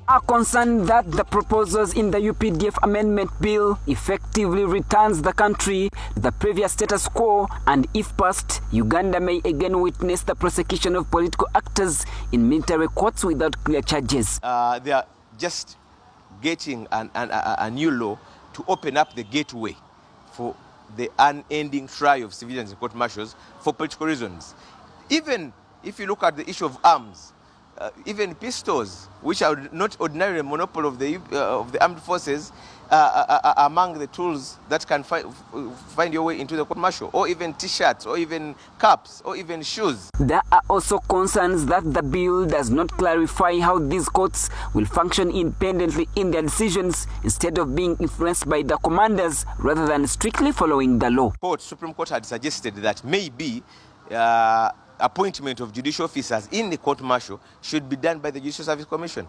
are concerned that the proposals in the UPDF amendment bill effectively returns the country to the previous status quo, and if passed, Uganda may again witness the prosecution of political actors in military courts without clear charges. They are just getting a new law to open up the gateway for the unending trial of civilians in court-martials for political reasons. Even if you look at the issue of arms, even pistols, which are not ordinarily a monopoly of the armed forces, are among the tools that can find your way into the court-martial, or even T-shirts, or even caps, or even shoes. There are also concerns that the bill does not clarify how these courts will function independently in their decisions, instead of being influenced by the commanders rather than strictly following the law. Supreme Court had suggested that maybe appointment of judicial officers in the court-martial should be done by the Judicial Service Commission.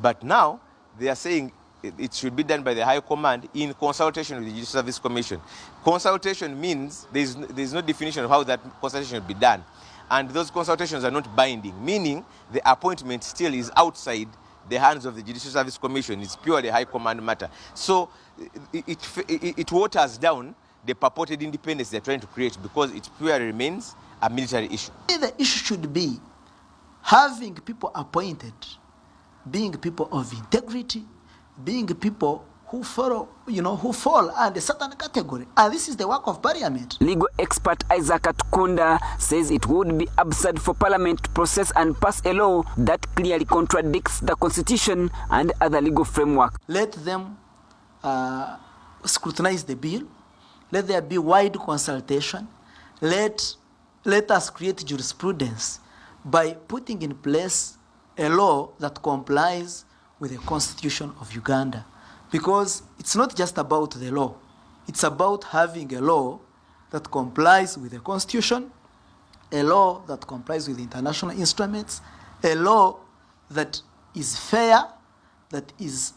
But now they are saying it should be done by the High Command in consultation with the Judicial Service Commission. Consultation means there's no definition of how that consultation should be done. And those consultations are not binding, meaning the appointment still is outside the hands of the Judicial Service Commission. It's purely a High Command matter. So it waters down the purported independence they're trying to create, because it purely remains a military issue. The issue should be having people appointed, being people of integrity, being people who follow, who fall under a certain category. And this is the work of Parliament. Legal expert Isaac Atukunda says it would be absurd for Parliament to process and pass a law that clearly contradicts the Constitution and other legal framework. Let them scrutinize the bill. Let there be wide consultation. Let us create jurisprudence by putting in place a law that complies with the Constitution of Uganda. Because it's not just about the law. It's about having a law that complies with the Constitution, a law that complies with international instruments, a law that is fair, that is,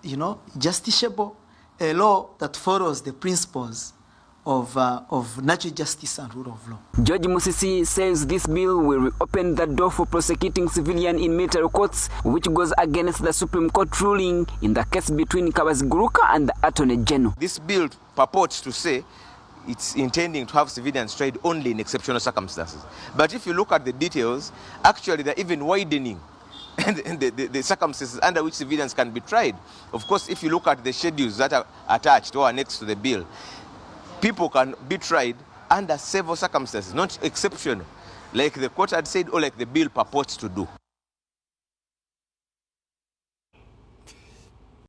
justiciable, a law that follows the principles of natural justice and rule of law. George Musisi says this bill will reopen the door for prosecuting civilians in military courts, which goes against the Supreme Court ruling in the case between Kabaziguruka and the Attorney General. This bill purports to say it's intending to have civilians tried only in exceptional circumstances. But if you look at the details, actually they're even widening the circumstances under which civilians can be tried. Of course, if you look at the schedules that are attached or annexed to the bill, people can be tried under several circumstances, not exceptional, like the court had said or like the bill purports to do.